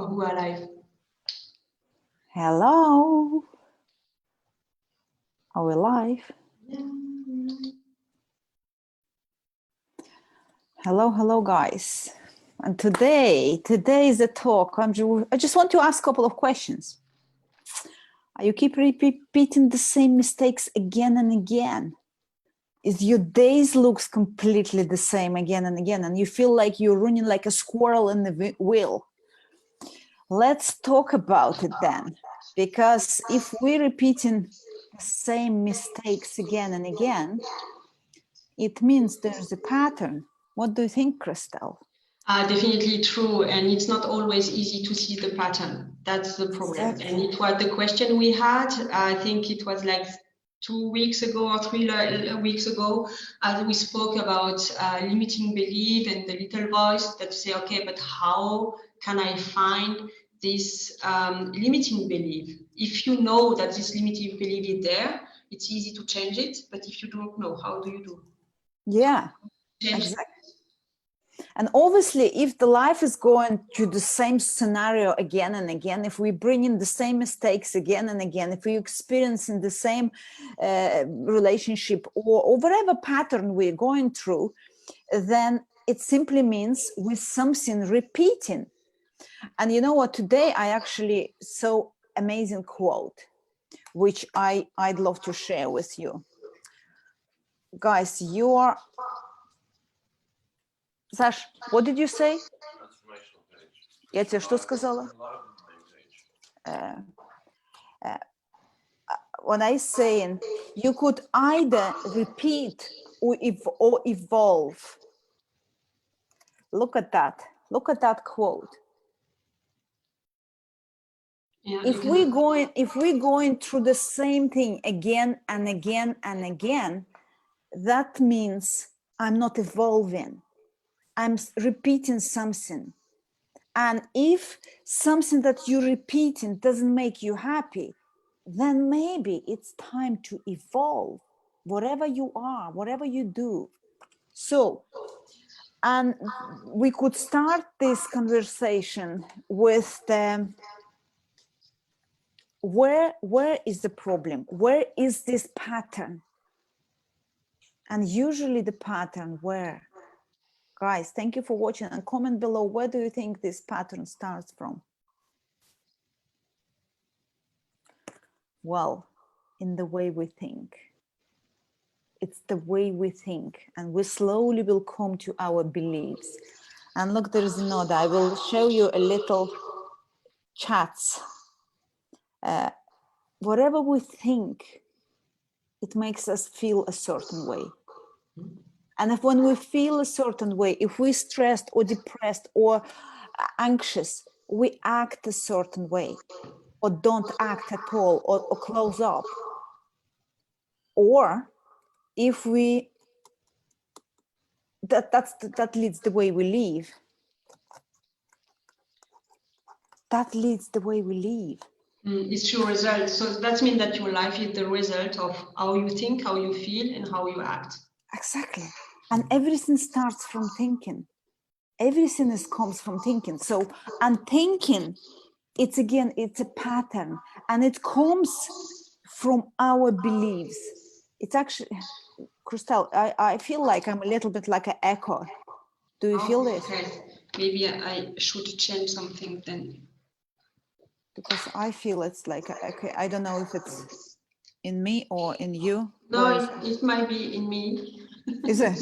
Oh, who are live? Hello. Are we live? Hello, guys. And today is a talk. I just want to ask a couple of questions. You keep repeating the same mistakes again and again. Is your days looks completely the same again and again, and you feel like you're running like a squirrel in the wheel? Let's talk about it then, because if we're repeating the same mistakes again and again, it means there's a pattern. What do you think, Christelle? Definitely true, and it's not always easy to see the pattern. That's the problem. Exactly. And it was the question we had. I think it was like 2 weeks ago or 3 weeks ago, as we spoke about limiting belief and the little voice that say, okay, but how can I find this limiting belief? If you know that this limiting belief is there, it's easy to change it. But if you don't know, how do you do? Yeah, exactly. And obviously, if the life is going through the same scenario again and again, if we bring in the same mistakes again and again, if we experience in the same relationship or whatever pattern we're going through, then it simply means with something repeating. And you know what? Today I actually saw an amazing quote, which I'd love to share with you. Guys, you are... Саш, what did you say? Я тебе что сказала? When I saying you could either repeat or evolve. Look at that. Look at that quote. Yeah, if we're going through the same thing again and again and again, that means I'm not evolving. I'm repeating something. And if something that you're repeating doesn't make you happy, then maybe it's time to evolve, whatever you are, whatever you do. So, and we could start this conversation with the, where is the problem? Where is this pattern? And usually the pattern where? Guys, thank you for watching, and comment below, where do you think this pattern starts from? Well, in the way we think. It's the way we think, and we slowly will come to our beliefs. And look, there is another. I will show you a little chats. Whatever we think, it makes us feel a certain way. And if when we feel a certain way, if we're stressed or depressed or anxious, we act a certain way, or don't act at all, or close up. Or if we, that leads the way we live. That leads the way we live. It's your result. So that means that your life is the result of how you think, how you feel, and how you act. Exactly. And everything starts from thinking. Everything comes from thinking. So, and thinking, it's a pattern, and it comes from our beliefs. It's actually, Christelle, I feel like I'm a little bit like an echo. Do you feel this? Okay. Maybe I should change something then. Because I feel it's like, okay, I don't know if it's in me or in you. No, it might be in me. Is it?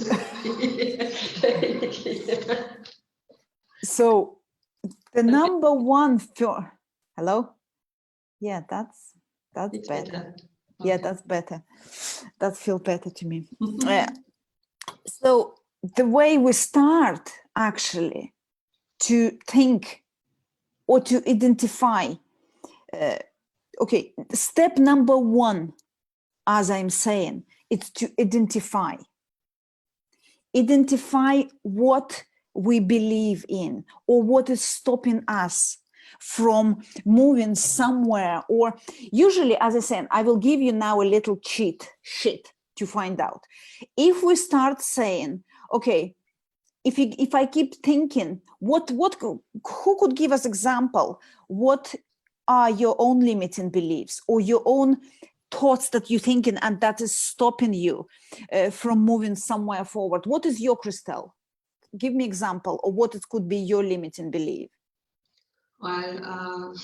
So the number one for, hello? Yeah, that's better. Okay. Yeah, that's better. That feels better to me. So the way we start actually to think or to identify, okay, step number one, as I'm saying, it's to identify. Identify what we believe in, or what is stopping us from moving somewhere. Or usually, as I said, I will give you now a little cheat sheet to find out. If we start saying, okay, if I keep thinking, who could give us example? What are your own limiting beliefs or your own thoughts that you're thinking and that is stopping you from moving somewhere forward? What is your Christelle? Give me example of what it could be your limiting belief. Well,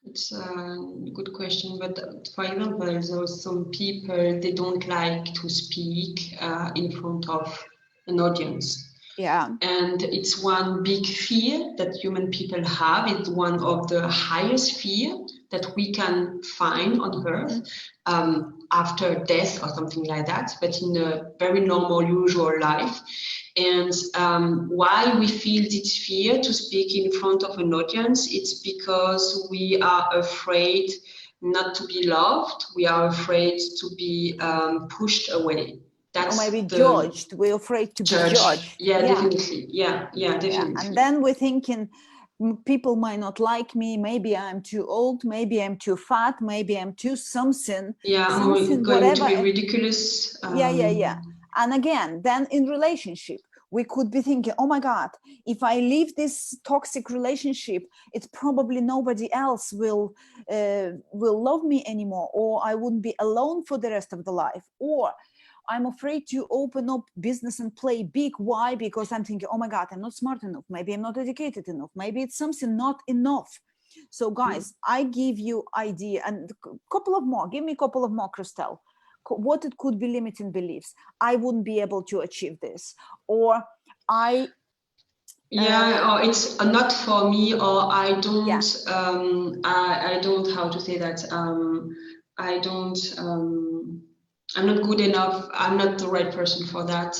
it's a good question, but for example, there are some people, they don't like to speak in front of an audience. Yeah. And it's one big fear that human people have. It's one of the highest fear that we can find on earth after death or something like that, but in a very normal, usual life. And why we feel this fear to speak in front of an audience, it's because we are afraid not to be loved. We are afraid to be pushed away. That's or maybe judged. We're afraid to be judged. Yeah, definitely. Yeah, definitely. Yeah. And then we're thinking, people might not like me. Maybe I'm too old. Maybe I'm too fat. Maybe I'm too something. Yeah, something, going whatever. to be ridiculous. Yeah. And again, then in relationship, we could be thinking, oh my God, if I leave this toxic relationship, it's probably nobody else will love me anymore, or I wouldn't be alone for the rest of the life, or I'm afraid to open up business and play big. Why? Because I'm thinking, oh my God, I'm not smart enough. Maybe I'm not educated enough. Maybe it's something not enough. So guys, I give you idea and a couple of more. Give me a couple of more, Christelle. What it could be limiting beliefs. I wouldn't be able to achieve this, or I. Or it's not for me, or I don't. I don't. How to say that? I don't. I'm not good enough. I'm not the right person for that.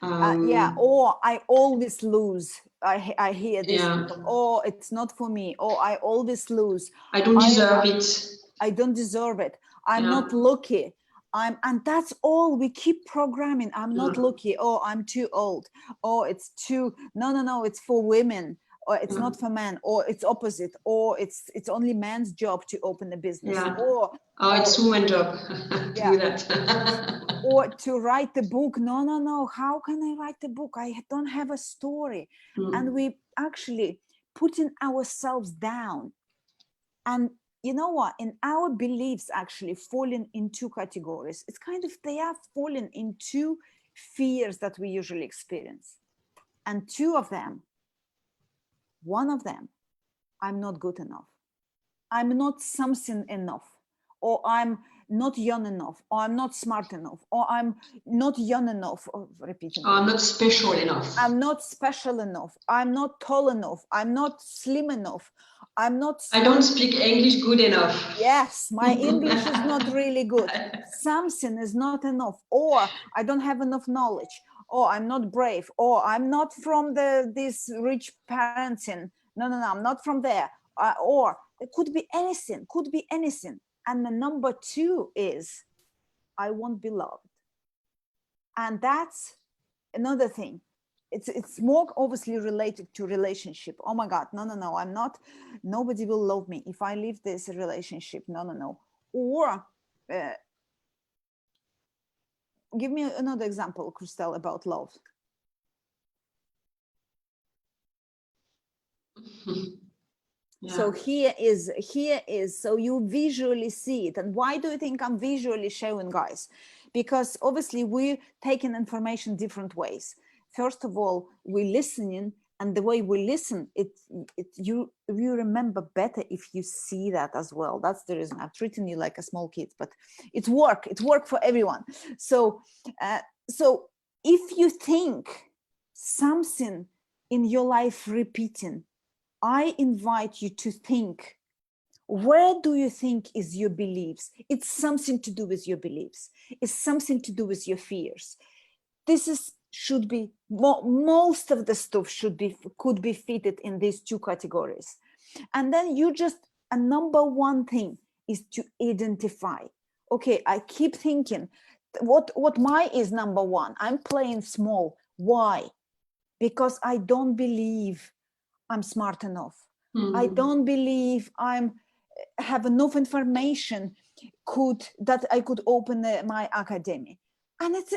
Or I always lose. I hear this. Oh, it's not for me. Oh, I always lose. I don't deserve it. I don't deserve it. I'm not lucky. And that's all we keep programming. I'm not lucky. Oh, I'm too old. Oh, it's too. No. It's for women. Or it's not for men. Or it's opposite. Or it's only man's job to open a business. Or it's woman's job to do that. Or to write the book. No. How can I write the book? I don't have a story. And we actually putting ourselves down. And you know what? In our beliefs actually falling in two categories. It's kind of, they are falling in two fears that we usually experience. And two of them, one of them, I'm not good enough. I'm not something enough. Or I'm not young enough, or I'm not smart enough, or I'm not young enough, I'm not special enough. I'm not special enough. I'm not tall enough. I'm not slim enough. I'm not. I don't speak English good enough. Yes, my English is not really good. Something is not enough, or I don't have enough knowledge, or I'm not brave, or I'm not from these rich parents. No, I'm not from there. Or it could be anything. And the number two is, I won't be loved. And that's another thing. It's more obviously related to relationship. Oh my God, no, I'm not, nobody will love me if I leave this relationship. No. Or give me another example, Christelle, about love. So here is, so you visually see it. And why do you think I'm visually showing, guys? Because obviously we're taking information different ways. First of all, we're listening, and the way we listen, you remember better if you see that as well. That's the reason I'm treating you like a small kid, but it work for everyone. So if you think something in your life repeating, I invite you to think, where do you think is your beliefs? It's something to do with your beliefs. It's something to do with your fears. Should be, most of the stuff could be fitted in these two categories. And then a number one thing is to identify. Okay, I keep thinking, what my is number one. I'm playing small. Why? Because I don't believe I'm smart enough. I don't believe I have enough information that I could open my academy. And it's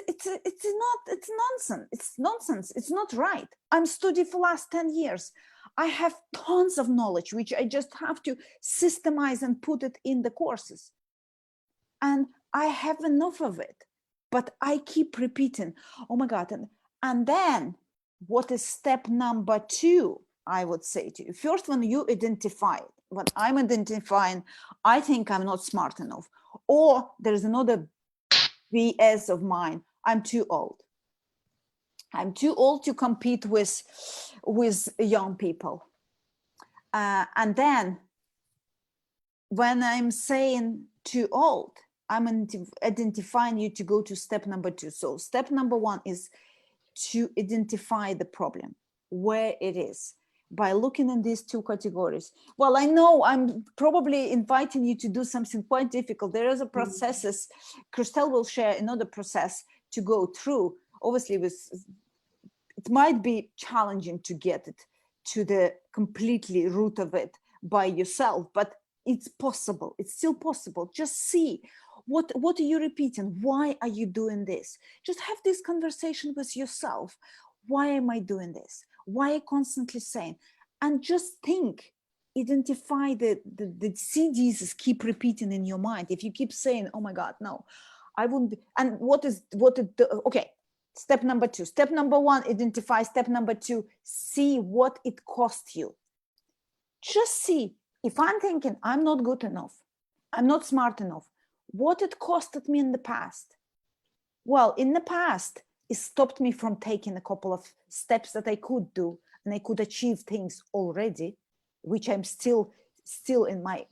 nonsense. It's nonsense. It's not right. I'm studying for last 10 years. I have tons of knowledge, which I just have to systemize and put it in the courses. And I have enough of it, but I keep repeating, oh my God. And then what is step number 2? I would say to you, first, when you identify it, when I'm identifying, I think I'm not smart enough, or there's another BS of mine, I'm too old. I'm too old to compete with young people. And then when I'm saying too old, I'm identifying you to go to step number 2. So step number 1 is to identify the problem, where it is, by looking in these 2 categories. Well, I know I'm probably inviting you to do something quite difficult. There is a process. Christelle will share another process to go through. Obviously, it might be challenging to get it to the completely root of it by yourself, but it's possible. It's still possible. Just see what are you repeating? Why are you doing this? Just have this conversation with yourself. Why am I doing this? Why are you constantly saying? And just think, identify the CDs keep repeating in your mind. If you keep saying, oh my God, no, I wouldn't be. And okay, step number 2. Step number 1, identify. Step number 2, see what it cost you. Just see, if I'm thinking I'm not good enough, I'm not smart enough, what it costed me in the past. Well, in the past, it stopped me from taking a couple of steps that I could do, and I could achieve things already, which I'm still in my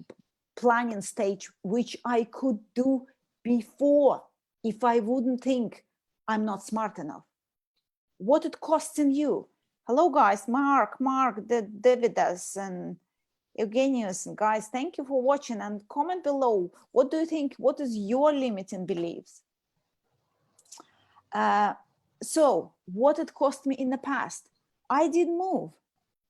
planning stage, which I could do before if I wouldn't think I'm not smart enough. What it costing you? Hello, guys. Mark, Davidas, and Eugenius, and guys, thank you for watching, and comment below. What do you think? What is your limiting beliefs? So what it cost me in the past? I didn't move.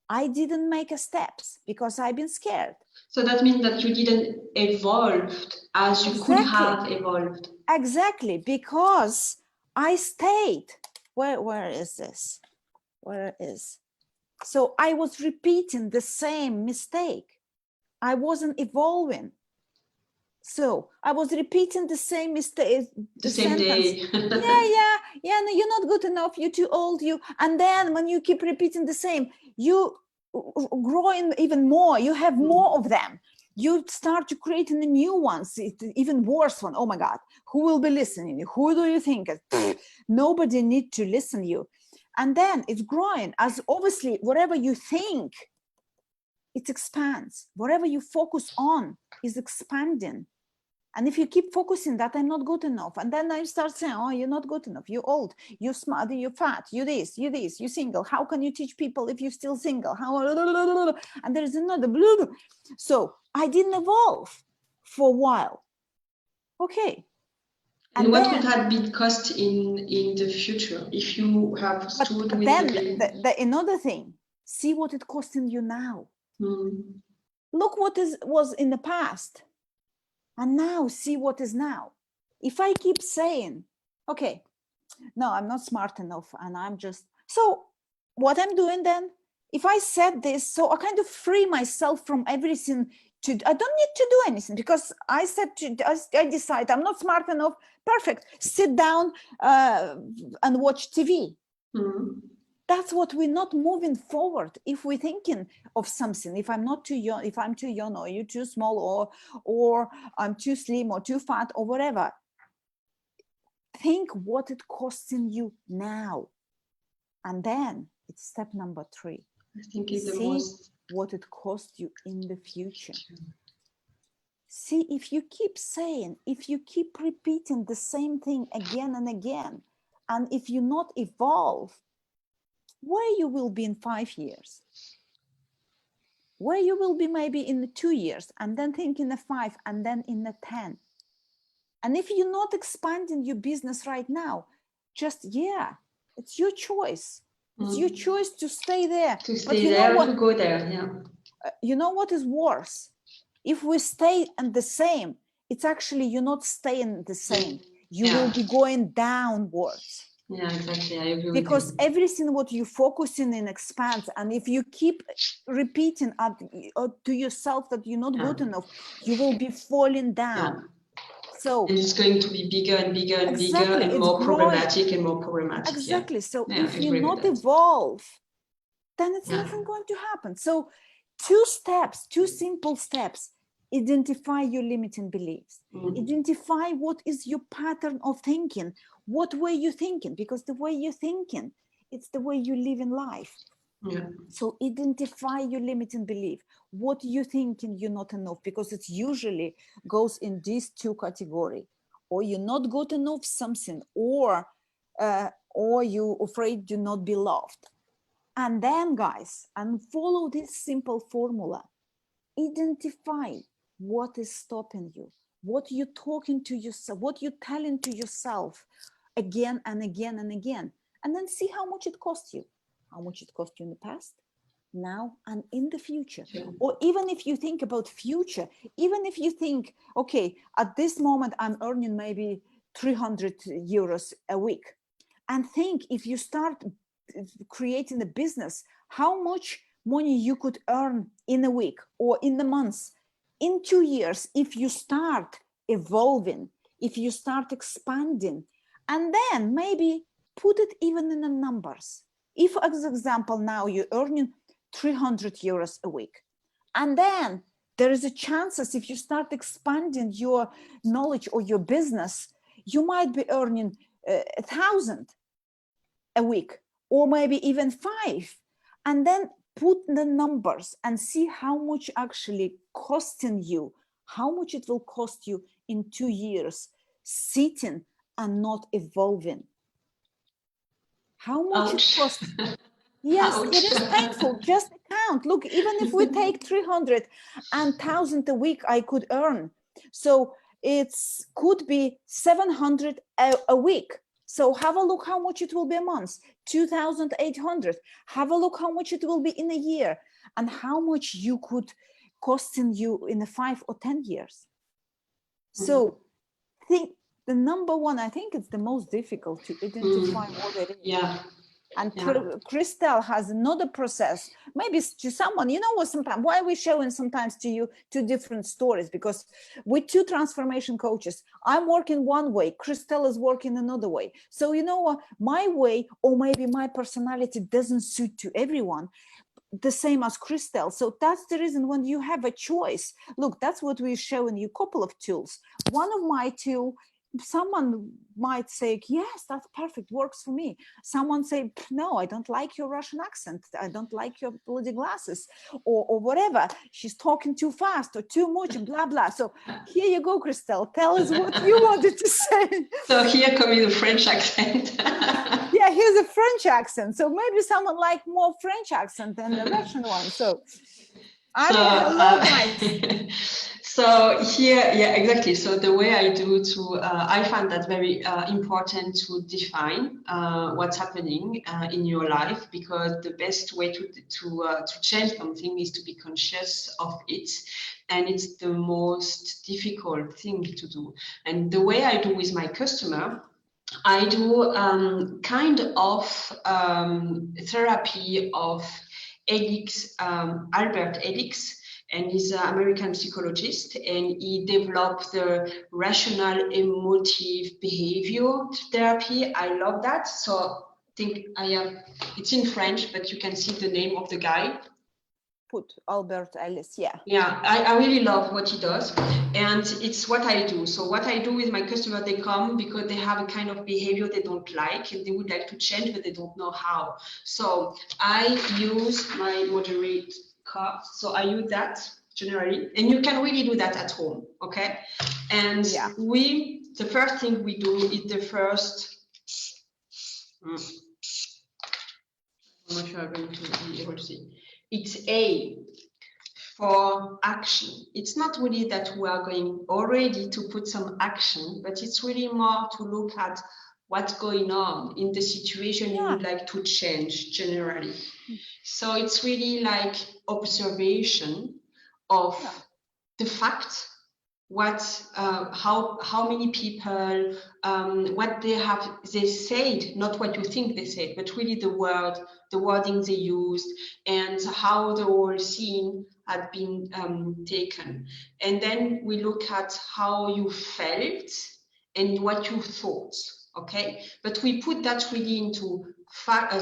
I didn't make a steps because I've been scared. So that means that you didn't evolve as you could have evolved. Exactly, because I stayed. Where is this? Where is? So I was repeating the same mistake. I wasn't evolving. So I was repeating the same mistake, the same sentence. day. Yeah, no, you're not good enough, you're too old, and then when you keep repeating the same, you growing even more, you have more of them. You start to create the new ones, even worse one. Oh my God, who will be listening? Who do you think? Nobody need to listen to you. And then it's growing, as obviously whatever you think, it expands. Whatever you focus on is expanding. And if you keep focusing that I'm not good enough, and then I start saying, oh, you're not good enough, you're old, you're smart, you're fat, you're this, you're single. How can you teach people if you're still single? And there's another. So I didn't evolve for a while. Okay. And what would have been cost in the future if you have stood with the another thing, see what it costing you now. Look what was in the past. And now see what is now. If I keep saying, okay, no, I'm not smart enough, and I'm just, so what I'm doing then, if I said this, so I kind of free myself from everything I don't need to do anything, because I decide I'm not smart enough, perfect, sit down and watch TV. That's what we're not moving forward. If we're thinking of something, if I'm not too young, if I'm too young, or you're too small, or I'm too slim or too fat or whatever, think what it costing you now. And then it's step number 3. I think it's the most what it costs you in the future. See, if you keep saying, if you keep repeating the same thing again and again, and if you not evolve, where you will be in 5 years, where you will be maybe in the 2 years, and then think in the 5, and then in the 10. And if you're not expanding your business right now, just, it's your choice. It's your choice to stay there. To stay there, to go there, you know what is worse? If we stay in the same, it's actually, you're not staying the same. you will be going downwards. Yeah, exactly. I agree Because with you. everything what you focusing in expands, and if you keep repeating to yourself that you're not good enough, you will be falling down. So and it's going to be bigger and bigger and bigger and more problematic and more problematic. Exactly. So Yeah, if you not evolve, then it's nothing going to happen. So 2 steps, 2 simple steps. Identify your limiting beliefs. Identify what is your pattern of thinking. What way you're thinking, because the way you're thinking, it's the way you live in life. Yeah. So identify your limiting belief. What you're thinking you're not enough, because it usually goes in these 2 categories. Or you're not good enough something, or you're afraid to not be loved. And then, guys, and follow this simple formula. Identify what is stopping you, what you're talking to yourself, what you're telling to yourself again and again and again. And then see how much it costs you. How much it cost you in the past, now, and in the future. Or even if you think about future, even if you think, okay, at this moment, I'm earning maybe 300 euros a week. And think, if you start creating a business, how much money you could earn in a week or in the months, in 2 years, if you start evolving, if you start expanding, and then maybe put it even in the numbers. If, as example, now you're earning 300 euros a week, and then there is a chances, if you start expanding your knowledge or your business, you might be earning 1,000 a week, or maybe even 5, and then put the numbers and see how much actually costing you, how much it will cost you in 2 years sitting and not evolving. How much it costs? Yes, it is painful. Just count. Look, even if we take 300 and 1,000 a week, I could earn. So it could be 700 a week. So have a look how much it will be a month. 2,800. Have a look how much it will be in a year, and how much you could costing you in the 5 or 10 years. So think the number one, I think it's the most difficult to identify what it is. Yeah. And Christelle has another process, maybe to someone, you know what, sometimes, why are we showing sometimes to you 2 different stories? Because with 2 transformation coaches, I'm working one way, Christelle is working another way. So you know what, my way, or maybe my personality doesn't suit to everyone the same as Christelle. So that's the reason when you have a choice, look, that's what we're showing you, a couple of tools. One of my tool, someone might say, yes, that's perfect, works for me. Someone say, no, I don't like your Russian accent, I don't like your bloody glasses, or whatever, she's talking too fast or too much and blah blah. So here you go, Christelle, tell us what you wanted to say. So here comes the French accent. Yeah, here's a French accent, so maybe someone like more French accent than the Russian one. So hello guys. So here, yeah, exactly. So the way I do to, I find that very important to define what's happening in your life, because the best way to change something is to be conscious of it, and it's the most difficult thing to do. And the way I do with my customer, I do kind of therapy of Albert Elix, and he's an American psychologist, and he developed the rational emotive behavior therapy. I love that. So I think it's in French, but you can see the name of the guy. Put Albert Ellis, yeah. Yeah, I really love what he does, and it's what I do. So what I do with my customer, they come because they have a kind of behavior they don't like, and they would like to change, but they don't know how. So I use my moderate card. So I use that generally, and you can really do that at home, okay? And the first thing we do is the first. I'm not sure I'm going to be able to see. It's A for action. It's not really that we are going already to put some action, but it's really more to look at what's going on in the situation you would like to change generally. So it's really like observation of the fact how many people, what they said, not what you think they said, but really the wording they used, and how the whole scene had been taken. And then we look at how you felt and what you thought. Okay, but we put that really into fact,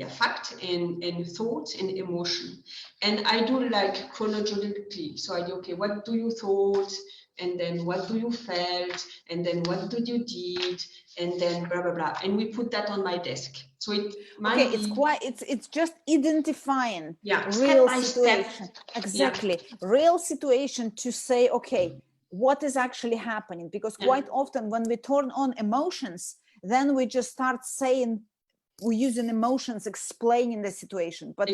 fact and thought and emotion. And I do like chronologically. So I do, okay, what do you thought? And then what do you felt? And then what did you did? And then blah, blah, blah. And we put that on my desk. So it might be, it's just identifying step real by situation. step. Exactly. Real situation to say, okay, what is actually happening? Because quite often when we turn on emotions, then we just start saying, we're using emotions explaining the situation, but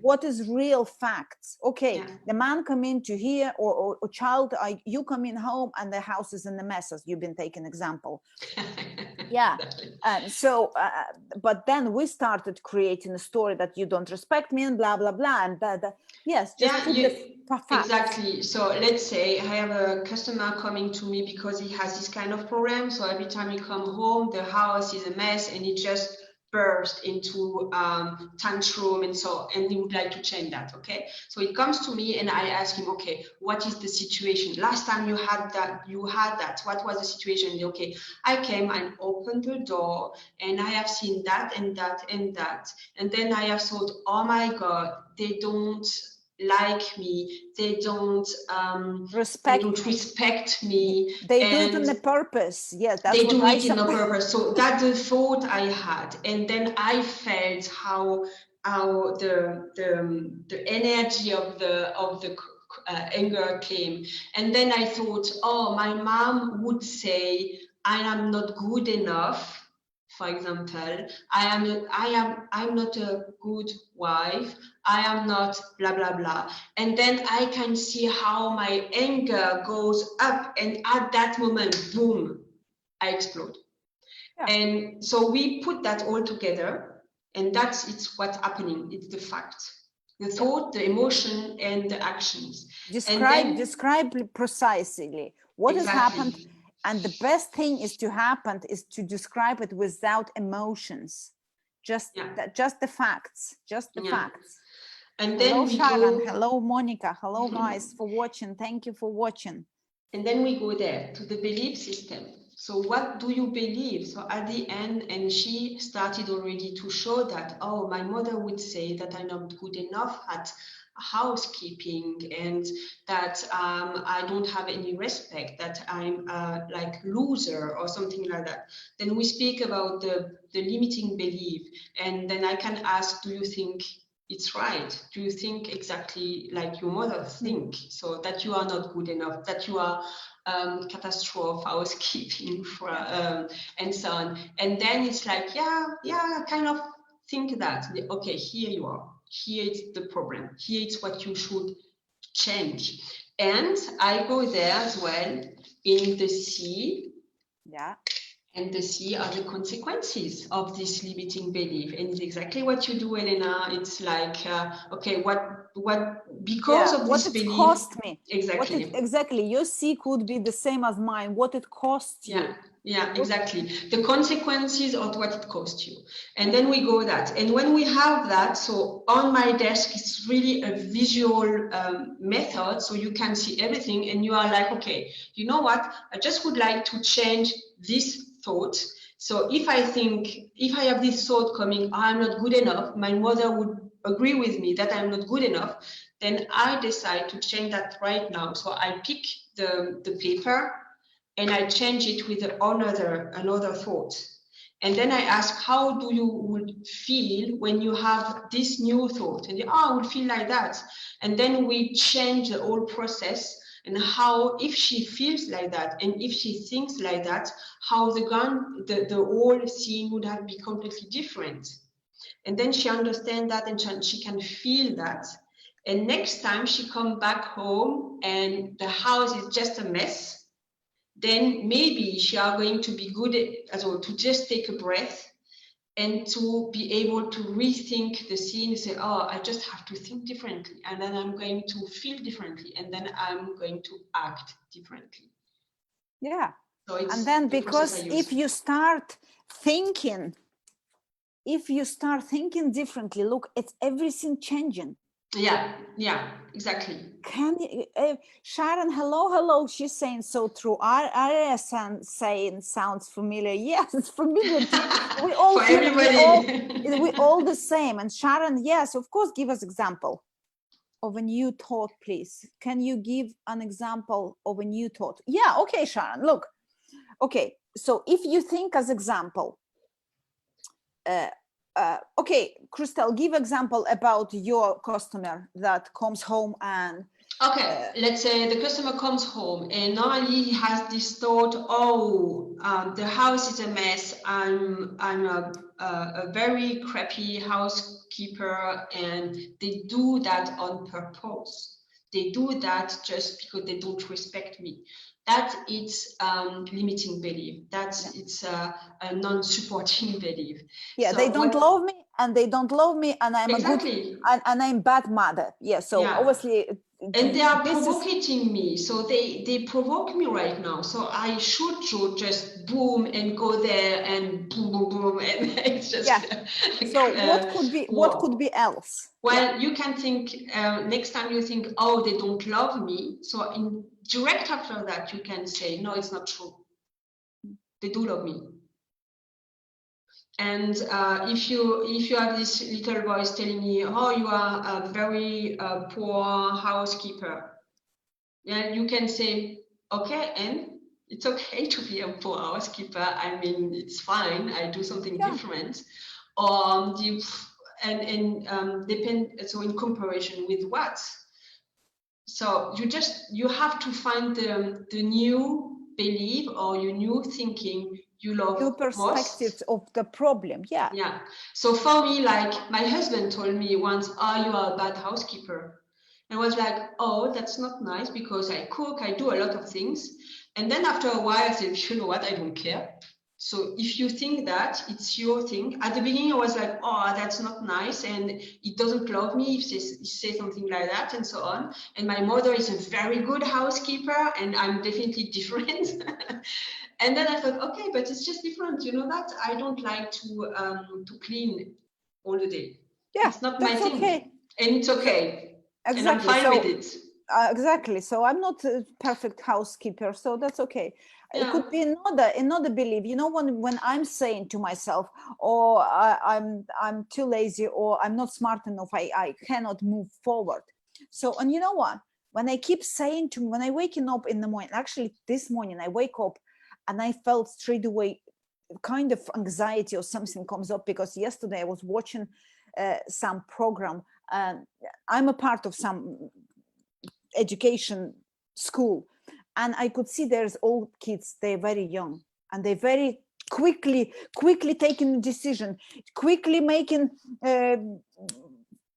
what is real facts? Okay, the man come into here, or child, you come in home and the house is in a mess, as you've been taking example. So but then we started creating a story that you don't respect me and blah blah blah, and exactly. So let's say I have a customer coming to me because he has this kind of problem. So every time he come home, the house is a mess and he just burst into tantrum, and he would like to change that. Okay, so he comes to me and I ask him, okay, what is the situation? Last time you had that, what was the situation? Okay, I came and opened the door and I have seen that and that and that, and then I have thought, oh my God, they don't like me, they don't respect me. They do it on the purpose. Yes, that's they do it in a purpose. So that's the thought I had, and then I felt how the energy of the anger came, and then I thought, oh, my mom would say I am not good enough. For example, I'm not a good wife. I am not blah, blah, blah. And then I can see how my anger goes up. And at that moment, boom, I explode. And so we put that all together, and it's what's happening. It's the fact, the thought, the emotion, and the actions. Describe precisely what has happened. And the best thing is to describe it without emotions, just the facts, facts. And then hello Sharon, hello Monica, hello guys for watching. Thank you for watching. And then we go there to the belief system. So what do you believe? So at the end, and she started already to show that, oh, my mother would say that I'm not good enough at housekeeping, and that I don't have any respect, that I'm like loser or something like that. Then we speak about the limiting belief, and then I can ask, do you think it's right? Do you think exactly like your mother think? So that you are not good enough, that you are catastrophe housekeeping and so on. And then it's like, I kind of think that, okay, here you are. Here is the problem. Here is what you should change. And I go there as well in the C. And the C are the consequences of this limiting belief. And it's exactly what you do, Elena. It's like, okay, because of this belief, cost me. Exactly. Your C could be the same as mine. What it costs you. Yeah, exactly. The consequences of what it cost you. And then we go that. And when we have that, so on my desk, it's really a visual method. So you can see everything and you are like, okay, you know what? I just would like to change this thought. So if I have this thought coming, I'm not good enough, my mother would agree with me that I'm not good enough, then I decide to change that right now. So I pick the paper and I change it with another thought. And then I ask, how do you would feel when you have this new thought? And I would feel like that. And then we change the whole process, and how, if she feels like that and if she thinks like that, how the whole scene would have been completely different. And then she understands that and she can feel that. And next time she comes back home and the house is just a mess, then maybe she are going to be good to just take a breath and to be able to rethink the scene and say, oh, I just have to think differently, and then I'm going to feel differently, and then I'm going to act differently. Yeah. So it's and then the process I because use. if you start thinking differently, look, it's everything changing. Yeah, exactly. Can you, Sharon, hello, she's saying so true. Our saying sounds familiar. Yes, it's familiar to we all For human, everybody. we all the same. And Sharon, yes, of course, give us example of a new thought, please. Can you give an example of a new thought? Yeah, okay, Sharon, look. Okay, so if you think as example, okay, Christelle, give example about your customer that comes home and Okay, let's say the customer comes home and normally he has this thought, oh, the house is a mess. I'm a very crappy housekeeper, and they do that on purpose. They do that just because they don't respect me. That it's limiting belief. That's it's a non-supporting belief. yeah, So they don't love me, and they don't love me, and I'm a good exactly. and I'm bad mother. Yeah, so Yeah. obviously And they are this is provoking me, so they provoke me right now, so I should just boom and go there and boom boom boom, and it's just yeah. So what wow. could be else? Well, Yeah, you can think next time you think, oh, they don't love me, so in direct after that you can say, no, it's not true, they do love me. And if you have this little voice telling me, oh, you are a very poor housekeeper, yeah, you can say, okay, and it's okay to be a poor housekeeper. I mean, it's fine. I do something yeah. different. Depend. So in comparison with what? So you have to find the new belief or your new thinking you love New most. perspectives of the problem. Yeah, Yeah. So for me, like my husband told me once, oh, you are a bad housekeeper. I was like, oh, that's not nice because I cook, I do a lot of things. And then after a while, I said, you know what, I don't care. So if you think that, it's your thing. At the beginning, I was like, oh, that's not nice. And it doesn't love me if they say something like that and so on. And my mother is a very good housekeeper and I'm definitely different. And then I thought, okay, but it's just different. You know that? I don't like to clean all the day. yeah, It's not my that's thing. okay. And it's So okay. And I'm exactly. fine with So it. exactly. So I'm not a perfect housekeeper, so that's okay. It Yeah. could be another belief. You know, when I'm saying to myself, or I'm too lazy, or I'm not smart enough, I cannot move forward. So, and you know what? When I keep saying to me, when I waking up in the morning, actually this morning I wake up and I felt straight away kind of anxiety or something comes up, because yesterday I was watching some program, and I'm a part of some education school, and I could see there's old kids, they're very young, and they very quickly taking a decision, quickly making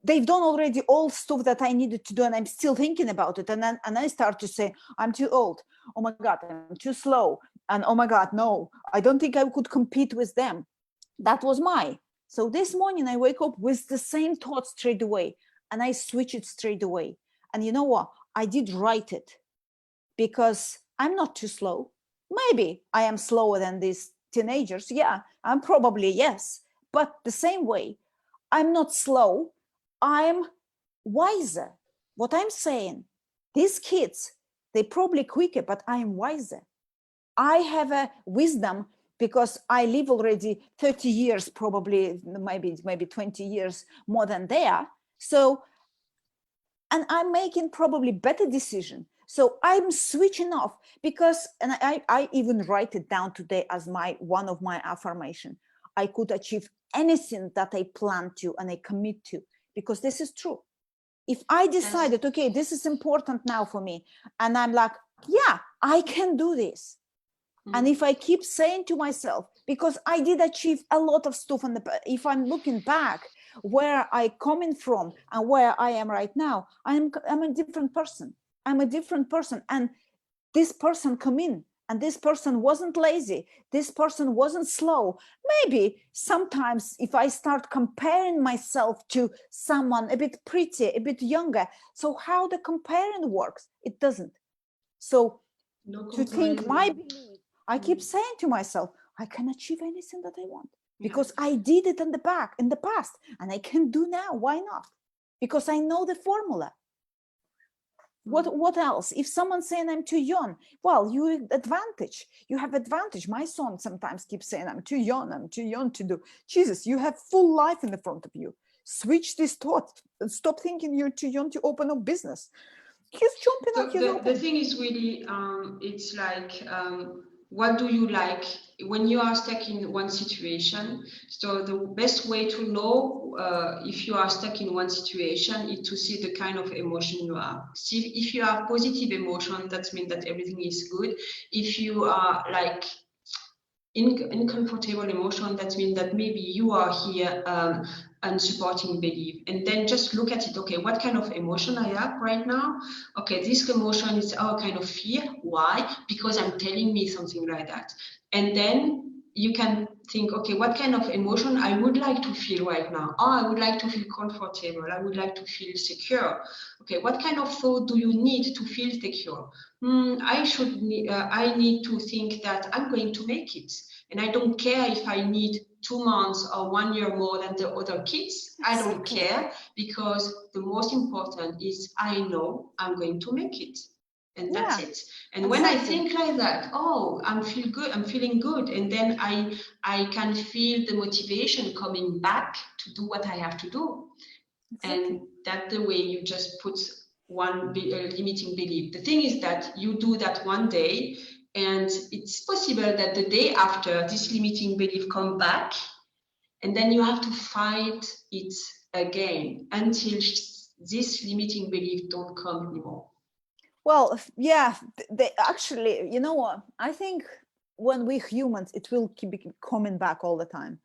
they've done already all stuff that I needed to do, and I'm still thinking about it, and then I start to say, I'm too old, oh my god, I'm too slow, and oh my god, no, I don't think I could compete with them. That was so this morning I wake up with the same thoughts straight away, and I switch it straight away. And you know what? I did write it, because I'm not too slow. Maybe I am slower than these teenagers. Yeah, I'm probably, yes. But the same way, I'm not slow. I'm wiser. What I'm saying, these kids, they're probably quicker, but I am wiser. I have a wisdom because I live already 30 years, probably maybe 20 years more than they are. So, and I'm making probably better decision. So I'm switching off, because, and I even write it down today as one of my affirmation. I could achieve anything that I plan to and I commit to, because this is true. If I Yes. decided, okay, this is important now for me, and I'm like, yeah, I can do this. And if I keep saying to myself, because I did achieve a lot of stuff, if I'm looking back where I coming from and where I am right now, I'm a different person. I'm a different person. And this person come in and this person wasn't lazy, this person wasn't slow. Maybe sometimes if I start comparing myself to someone a bit pretty, a bit younger, so how the comparing works, it doesn't. So to think my belief, I keep saying to myself, I can achieve anything that I want because I did it in the past, and I can do now. Why not? Because I know the formula. What else? If someone's saying I'm too young, well, you have advantage. My son sometimes keeps saying I'm too young to do. Jesus, you have full life in the front of you. Switch this thought and stop thinking you're too young to open a business. He's jumping out. The thing is really, it's like, what do you like when you are stuck in one situation? So the best way to know if you are stuck in one situation is to see the kind of emotion you have. See if you have positive emotion, that means that everything is good. If you are like uncomfortable emotion, that means that maybe you are here unsupporting belief. And then just look at it. Okay, what kind of emotion I have right now? Okay, this emotion is kind of fear. Why? Because I'm telling me something like that. And then you can think, okay, what kind of emotion I would like to feel right now? Oh, I would like to feel comfortable. I would like to feel secure. Okay, what kind of thought do you need to feel secure? I need to think that I'm going to make it. And I don't care if I need 2 months or 1 year more than the other kids. Exactly. I don't care, because the most important is I know I'm going to make it. And that's it. And when I think like that, oh, I'm feeling good. And then I can feel the motivation coming back to do what I have to do. Exactly. And that's the way you just put one limiting belief. The thing is that you do that one day, and it's possible that the day after this limiting belief come back, and then you have to fight it again until this limiting belief don't come anymore. Well, yeah, they actually, you know what? I think when we're humans, it will keep coming back all the time.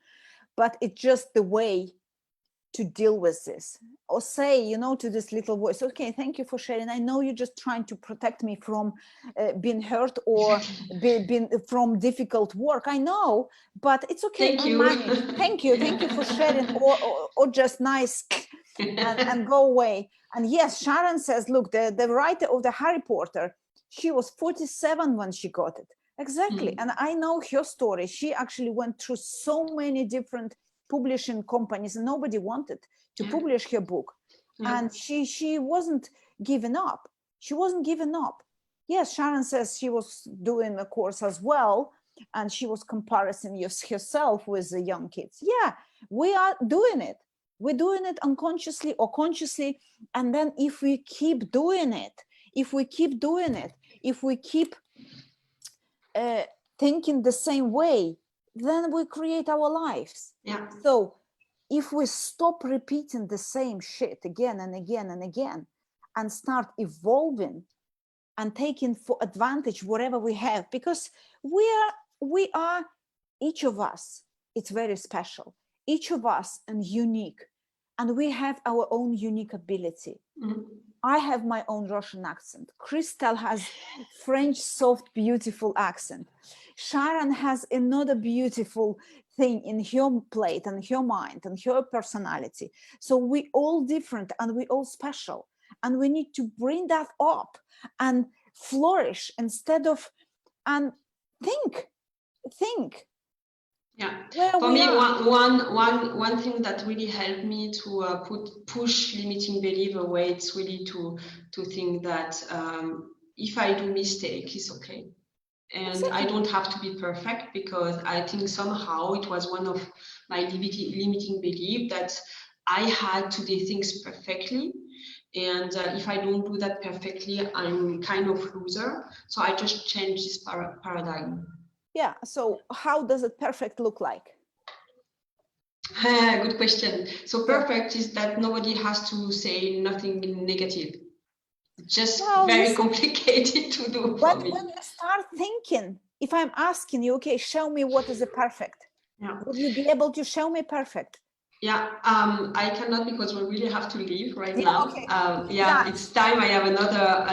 But it's just the way to deal with this. Or say, to this little voice, okay, thank you for sharing. I know you're just trying to protect me from being hurt or being from difficult work. I know, but it's okay. Thank you. Thank you for sharing, or just nice and go away. And yes, Sharon says, look, the writer of the Harry Potter, she was 47 when she got it. Exactly. And I know her story. She actually went through so many different publishing companies, and nobody wanted to publish her book. And she wasn't giving up. Yes, Sharon says she was doing a course as well, and she was comparing herself with the young kids. Yeah, we are doing it. We're doing it unconsciously or consciously. And then if we keep doing it, if we keep thinking the same way, then we create our lives. Yeah. So if we stop repeating the same shit again and again and again, and start evolving and taking for advantage whatever we have, because we are each of us, it's very special, each of us and unique, and we have our own unique ability. I have my own Russian accent. Christelle has French, soft, beautiful accent. Sharon has another beautiful thing in her plate and her mind and her personality. So we all different and we all special. And we need to bring that up and flourish instead of, and think. Yeah, for me, one thing that really helped me to push limiting belief away, it's really to think that if I do mistake, it's okay, and I don't have to be perfect, because I think somehow it was one of my limiting belief that I had to do things perfectly, and if I don't do that perfectly, I'm kind of loser. So I just changed this paradigm. Yeah, so how does it perfect look like? Good question. So perfect is that nobody has to say nothing negative. Just very complicated to do for me. But when you start thinking, if I'm asking you, okay, show me what is a perfect, would you be able to show me perfect? Yeah, I cannot because we really have to leave right Yeah, now. okay. Yeah, it's time. I have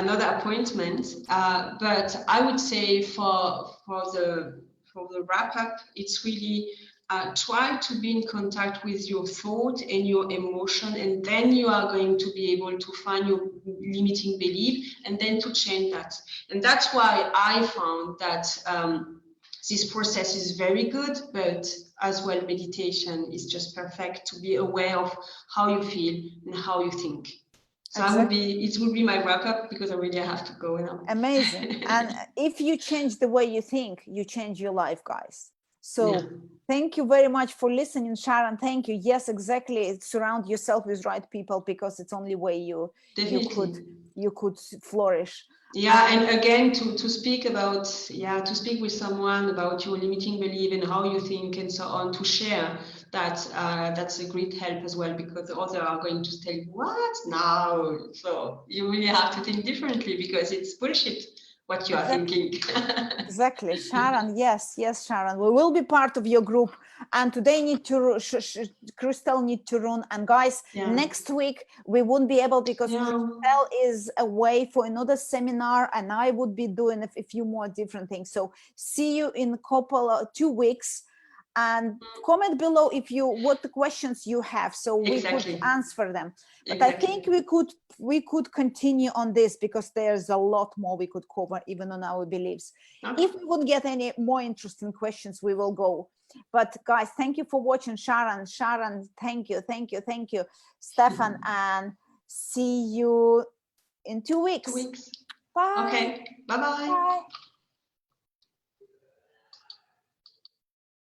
another appointment. But I would say for the wrap up, it's really try to be in contact with your thought and your emotion, and then you are going to be able to find your limiting belief and then to change that. And that's why I found that this process is very good, but as well, meditation is just perfect to be aware of how you feel and how you think. So Exactly. it would be my wrap up because I really have to go now. Amazing. And if you change the way you think, you change your life, guys. So Yeah. thank you very much for listening, Sharon. Thank you. Yes, exactly. Surround yourself with right people because it's only way you could flourish. Yeah, and again, to speak about, to speak with someone about your limiting belief and how you think and so on, to share that, that's a great help as well, because the others are going to tell you, what now? So you really have to think differently because it's bullshit what you are thinking. Exactly, Sharon. Yes, Sharon. We will be part of your group, and today Christelle need to run. And guys, next week we won't be able because Christelle is away for another seminar, and I would be doing a few more different things. So see you in a couple of 2 weeks, and comment below if what the questions you have, so we could answer them. But I think we could continue on this because there's a lot more we could cover even on our beliefs. If we would get any more interesting questions, we will go. But guys, thank you for watching. Sharon, thank you. Stefan, and see you in 2 weeks. Bye. Bye. Okay, bye-bye. Bye.